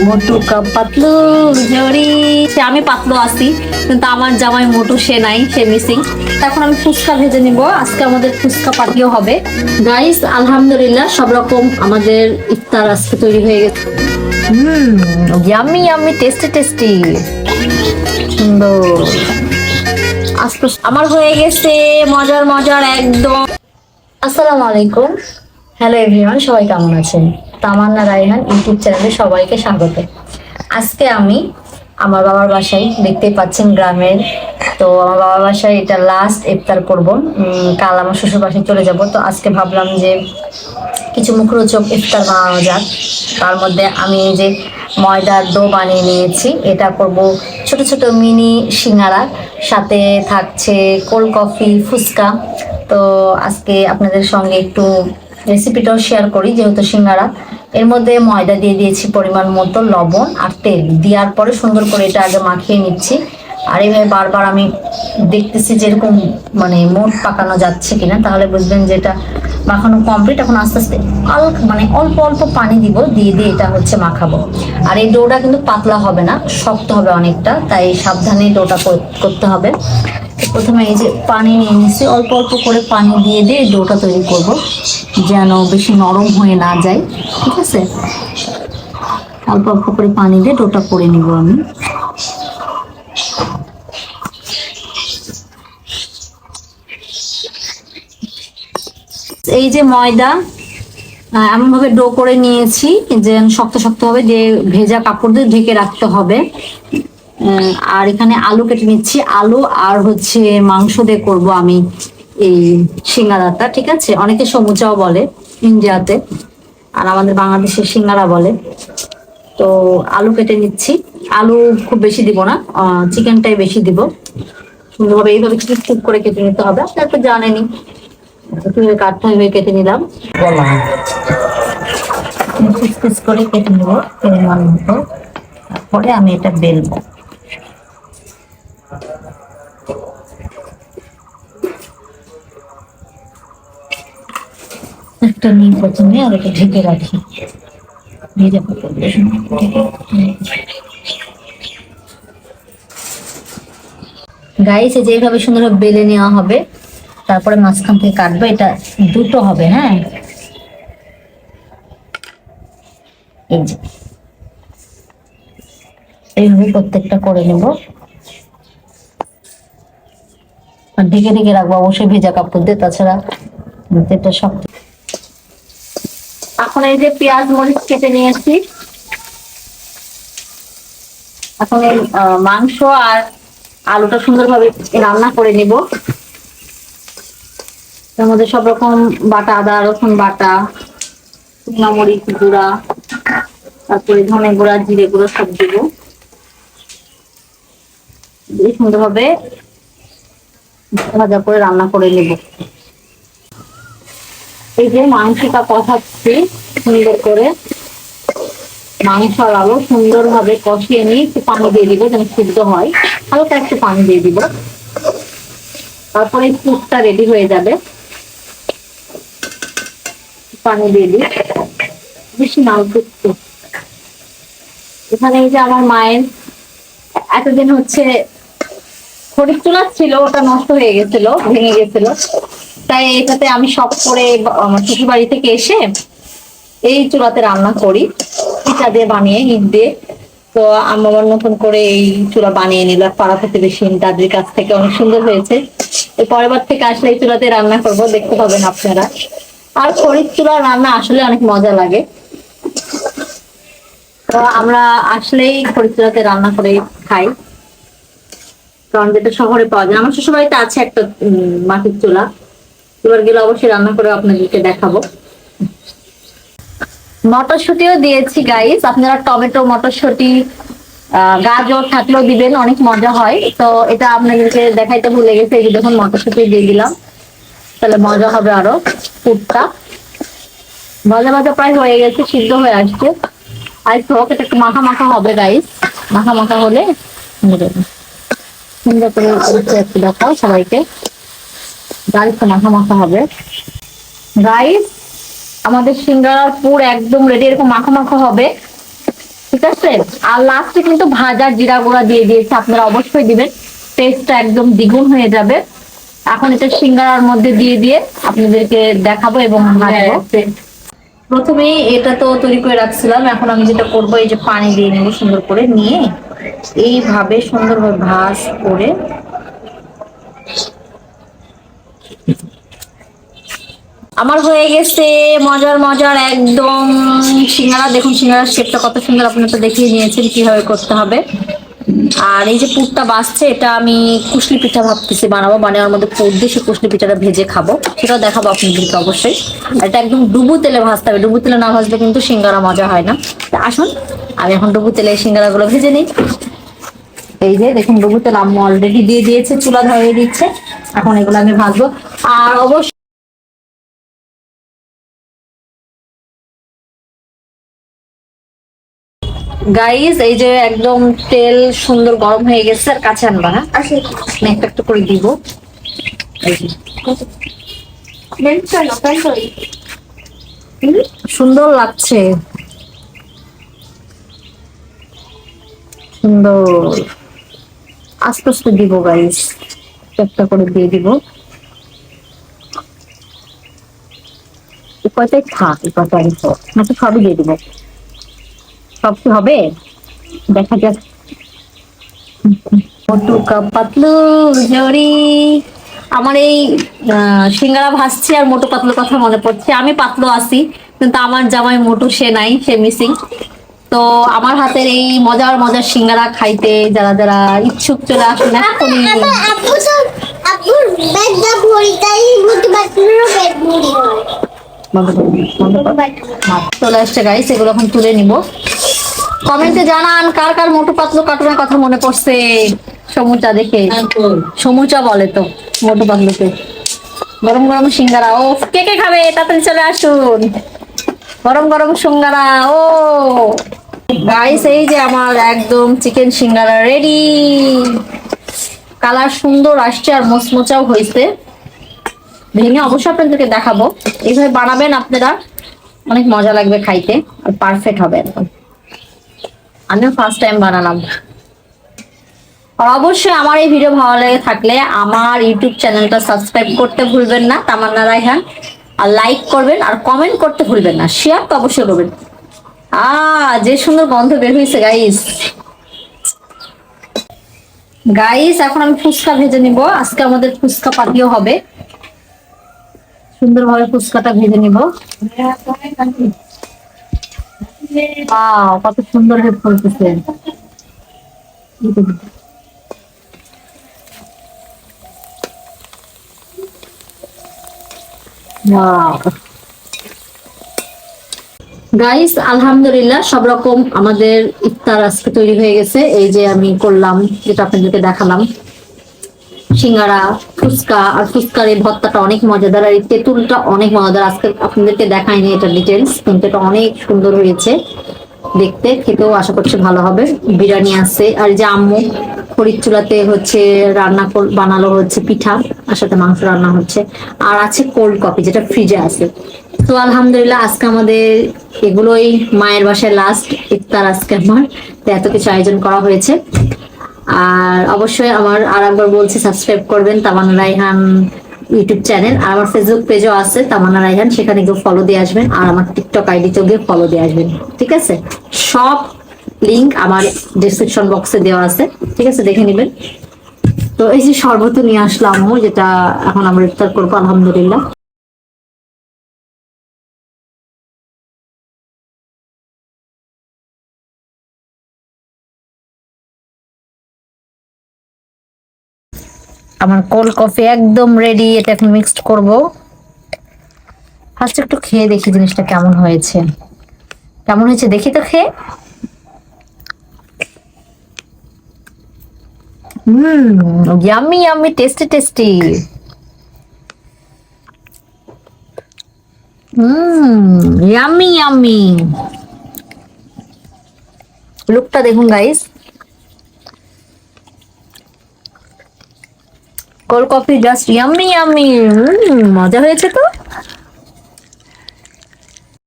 মোটু কা পাতলু জড়ি। আমি পাতলু আছি, কিন্তু আমার জামাই মোটু সে নাই, সে মিসিং। এখন আমি ফুচকা ভেজে নিব। আজকে আমাদের ফুচকা পার্টিও হবে গাইস। আলহামদুলিল্লাহ সব রকম আমাদের ইফতার আজকে তৈরি হয়ে গেছে। ইয়ামি ইয়ামি, টেস্টি টেস্টি, সুন্দর। আজকে আমার হয়ে গেছে মজার মজার একদম। আসসালামু আলাইকুম, হ্যালো এভরিওয়ান, সবাই কেমন আছেন? তামান্না রায়হান ইউটিউব চ্যানেলে সবাইকে স্বাগত। আজকে আমি আমার বাবার বাসায়, দেখতেই পাচ্ছেন গ্রামের, তো আমার বাবার বাসায় এটা লাস্ট ইফতার করব। কাল আমার শ্বশুর বাসায় চলে যাব। তো আজকে ভাবলাম যে কিছু মুখরোচক ইফতার বানানো যাক। তার মধ্যে আমি এই যে ময়দার ডো বানিয়ে নিয়েছি, এটা করব ছোট ছোট মিনি সিঙ্গারা, সাথে থাকছে কোল্ড কফি, ফুচকা। তো আজকে আপনাদের সঙ্গে একটু রেসিপিটাও শেয়ার করি, যেহেতু সিঙ্গারা। এর মধ্যে ময়দা দিয়ে দিয়েছি পরিমাণ মতো, লবণ আর তেল দেওয়ার পরে সুন্দর করে এটা আগে মাখিয়ে নিচ্ছি। আর এইভাবে বারবার আমি দেখতেছি যেরকম মানে মোট পাকানো যাচ্ছে কিনা, তাহলে বুঝবেন যে এটা মাখানো কমপ্লিট। এখন আস্তে আস্তে মানে অল্প অল্প পানি দিব, দিয়ে দিয়ে এটা হচ্ছে মাখাবো। আর এই ডোটা কিন্তু পাতলা হবে না, শক্ত হবে অনেকটা, তাই সাবধানে ডোটা করতে হবে। প্রথমে এই যে পানি নিয়ে নিচ্ছি, অল্প অল্প করে পানি দিয়ে দিয়ে ডোটা তৈরি করব, যেন বেশি নরম হয়ে না যায়। ঠিক আছে, অল্প অল্প করে পানি দিয়ে ডোটা করে নিব আমি। এই যে ময়দা এমন ভাবে ডো করে নিয়েছি যে শক্ত শক্ত হবে, যে ভেজা কাপড় দিয়ে ঢেকে রাখতে হবে। আর এখানে আলু কেটে নিচ্ছি, আলু আর হচ্ছে মাংস দিয়ে করব আমি এই সিঙ্গারাটা। ঠিক আছে, অনেকে সমুচাও বলে ইন্ডিয়াতে, আর আমাদের বাংলাদেশের সিঙ্গারা বলে। তো আলু কেটে নিচ্ছি, আলু খুব বেশি দিব না, চিকেনটাই বেশি দিব। সুন্দরভাবে এইভাবে টুক করে কেটে নিতে হবে, আপনারা তো জানেনই কিভাবে কাটতে হবে। কেটে নিলাম, পিস পিস করে কেটে নেব পরিমাণ মতো। তারপরে আমি এটা বেলবো। একটা নিয়ে প্রথমে আর এটা ঢেকে রাখি, ভেজা কাপড় দিয়ে গাইস। এই যে এইভাবে সুন্দরভাবে বেলে নেওয়া হবে, তারপরে মাঝখান থেকে কাটবো। এটা দুটো হবে, হ্যাঁ। এই যে এইভাবে প্রত্যেকটা করে নেব, আর ঢেকে ঢেকে রাখবো অবশ্যই ভেজা কাপড় দিয়ে, তাছাড়া এটা শক্ত। এখন এই যে পেঁয়াজ মরিচ কেটে নিয়েছি, এখন এই মাংস আর আলুটা সুন্দরভাবে রান্না করে নিব। এর মধ্যে সব রকম বাটা, আদা রসুন বাটা, শুকনো মরিচ গুঁড়া, তারপরে ধনে গুঁড়া, জিরে গুঁড়া সব দিব। দিয়ে সুন্দরভাবে ভাজা করে রান্না করে নেব। এই যে মাংসটা কষাচ্ছি সুন্দর করে, মাংস আর আলু সুন্দরভাবে কষিয়ে নিয়ে একটু পানি দিয়ে দিব যেন সিদ্ধ হয়, হালকা একটু পানি দিয়ে দিব। তারপরে পুরটা রেডি হয়ে যাবে। পানি দিয়ে দিই, বেশি না অল্প একটু। এখানে এই যে আমার মায়ের এতদিন হচ্ছে খড়ির চুলা ছিল, ওটা নষ্ট হয়ে গেছিল, ভেঙে গেছিল, তাই এটাতে আমি শখ করে আমার শ্বশুর বাড়ি থেকে এসে এই চুলাতে রান্না করি, ইটা দিয়ে বানিয়ে, ইট দিয়ে। তো আমার নতুন করে এই চুলা বানিয়ে নিল পাড়া প্রতিবেশী দাদির কাছ থেকে, অনেক সুন্দর হয়েছে। এই পরের বার থেকে আসলে এই চুলাতে রান্না করব, দেখতে পাবেন আপনারা। আর খড়ির চুলা রান্না আসলে অনেক মজা লাগে, তো আমরা আসলেই খড়ির চুলাতে রান্না করে খাই, কারণ যেটা শহরে পাওয়া যায়। আমার শ্বশুর বাড়িতে আছে একটা মাটির চুলা, এবার গেলে অবশ্যই রান্না করে আপনাদেরকে দেখাবো। মটরশুঁটিও দিয়েছি গাইস, আপনারা টমেটো, মটরশুঁটি, গাজর থাকলেও দিবেন, অনেক মজা হয়। তো এটা আপনাদেরকে দেখাইতে ভুলে গেছে, এই যে দেখুন মটরশুঁটি দিয়ে দিলাম, তাহলে মজা হবে আরো। পুরটা ভাজা ভাজা প্রায় হয়ে গেছে, সিদ্ধ হয়ে আসছে। আর একটু হোক, এটা একটু মাখা মাখা হবে গাইস, মাখা মাখা হলে সুন্দর করে একটু দেখাও সবাইকে, গাইস মাখা মাখা হবে। গাইস আমাদের সিঙ্গারার পুর একদম রেডি, এরকম মাখা মাখা হবে। ঠিক আছে। আর লাস্টে কিন্তু ভাজা জিরা গুঁড়া দিয়ে দিয়েছে, আপনারা অবশ্যই দিবেন, টেস্টটা একদম দ্বিগুণ হয়ে যাবে। এখন এটা সিঙ্গারার মধ্যে দিয়ে দিয়ে আপনাদেরকে দেখাবো এবং ভাজবো। প্রথমে এটা তো তৈরি করে রাখছিলাম, এখন আমি যেটা করবো এই যে পানি দিয়ে নেবো সুন্দর করে, নিয়ে এইভাবে সুন্দরভাবে ভাজ করে আমার হয়ে গেছে মজার মজার একদম সিঙ্গারা। দেখুন সিঙ্গারার শেপটা কত সুন্দর, আপনারা তো দেখিয়ে নিয়েছেন কিভাবে করতে হবে। আর এই যে পুরটা বাসছে, এটা আমি কুশলি পিঠা ভাবতেছি বানাবো, মানে ওর মধ্যে পুর দিয়ে সেই কুশলি পিঠাটা ভেজে খাবো, সেটাও দেখাবো আপনাদেরকে অবশ্যই। আর এটা একদম ডুবু তেলে ভাজতে হবে, ডুবু তেলে না ভাজলে কিন্তু সিঙ্গারা মজা হয় না। তা আসুন আমি এখন ডুবু তেলে সিঙ্গারা গুলো ভেজে নিই। এই যে দেখুন ডুবু তেল আম্মু অলরেডি দিয়ে দিয়েছে, চুলা ধরিয়ে দিচ্ছে, এখন এগুলো আমি ভাজবো। আর অবশ্যই গাইস এই যে একদম তেল সুন্দর গরম হয়ে গেছে, আর কাছে আনবা হ্যাঁ, আমি একটা একটা করে দিব। এই যে সুন্দর লাগছে, সুন্দর। আস্তে আস্তে দিব গাইস, একটা করে দিয়ে দিব। কয়টাই থাক, কয়টাই নাকি সবই দিয়ে দিব, সব কি হবে দেখা যাক। মোটু কা পাতলু জড়ি, আমার এই সিঙ্গারা ভাসছি আর মোটু পাতলুর কথা মনে পড়ছে। আমি পাতলু আছি কিন্তু আমার জামাই মোটু সে নাই, সে মিসিং। তো আমার হাতের এই মজার মজার সিঙ্গারা খাইতে যারা যারা ইচ্ছুক চলে আসুন এক্ষুনি। চলে আসছে গাইস, এগুলো এখন তুলে নিব। কমেন্টে জানান কার কার মোটু পাতলু কার্টুনের কথা মনে পড়ছে সমুচা দেখে। সমুচা বলে তো মোটু পাতলুকে। গরম গরম সিঙ্গারা, ও কে কে খাবে তাড়াতাড়ি চলে আসুন, গরম গরম সিঙ্গারা। ও গাইস এই যে আমার একদম চিকেন সিঙ্গারা রেডি, কালার সুন্দর আসছে আর মোচমোচাও হয়েছে। ভেঙে অবশ্যই আপনাদেরকে দেখাবো, এইভাবে বানাবেন আপনারা, অনেক মজা লাগবে খাইতে আর পারফেক্ট হবে একদম। আমিও ফার্স্ট টাইম বানালাম। আর অবশ্যই আমার এই ভিডিও ভালো লেগে থাকলে আমার ইউটিউব চ্যানেলটা সাবস্ক্রাইব করতে ভুলবেন না, তামান্না রায়হান। আর লাইক করবেন আর কমেন্ট করতে ভুলবেন না, শেয়ার তো অবশ্যই করবেন। যে সুন্দর গন্ধ বের হয়েছে গাইস। গাইস এখন আমি ফুচকা ভেজে নিব, আজকে আমাদের ফুচকা পার্টিও হবে। সুন্দরভাবে ফুচকাটা ভেজে নিব। কত সুন্দর হয়ে ফুলতেছে। গাইস আলহামদুলিল্লাহ সব রকম আমাদের ইফতার আজকে তৈরি হয়ে গেছে। এই যে আমি করলাম যেটা আপনাদেরকে দেখালাম, সিঙ্গারা, ফুচকা। আর ফুচকার এই ভর্তাটা অনেক মজাদার, আর এই তেঁতুলটা অনেক মজাদার। আজকে আপনাদেরকে দেখাইনি এটা ডিটেলস, কিন্তু এটা অনেক সুন্দর হয়েছে দেখতে, খেতেও আশা করছি ভালো হবে। বিরিয়ানি আছে, আর যে আম্মু খড়ির চুলাতে হচ্ছে রান্না বানালো হচ্ছে পিঠা, আর সাথে মাংস রান্না হচ্ছে। আর আছে কোল্ড কফি যেটা ফ্রিজে আছে। তো আলহামদুলিল্লাহ আজকে আমাদের এগুলোই মায়ের বাসায় লাস্ট ইফতার আজকে আমার, তো এত কিছু আয়োজন করা হয়েছে। আর অবশ্যই আমার আর একবার বলছি সাবস্ক্রাইব করবেন তামান্না রায়হান ইউটিউব চ্যানেল, আর আমার ফেসবুক পেজও আছে তামান্না রায়হান, সেখানে গিয়ে ফলো দিয়ে আসবেন। আর আমার টিকটক আইডিতেও গিয়ে ফলো দিয়ে আসবেন, ঠিক আছে? সব লিংক আমার ডিসক্রিপশন বক্সে দেওয়া আছে, ঠিক আছে, দেখে নেবেন। তো এই যে শরবত নিয়ে আসলাম, যেটা এখন আমরা ইফতার করবো আলহামদুলিল্লাহ। আমার কোল্ড কফি একদম রেডি, এটা এখন মিক্সড করব। ফার্স্ট একটু খেয়ে দেখি জিনিসটা কেমন হয়েছে, কেমন হয়েছে দেখি তো খেয়ে। Yummy yummy, tasty tasty. Yummy yummy. লুকটা দেখুন guys, cold coffee just yummy yummy. মজা হয়েছে তো।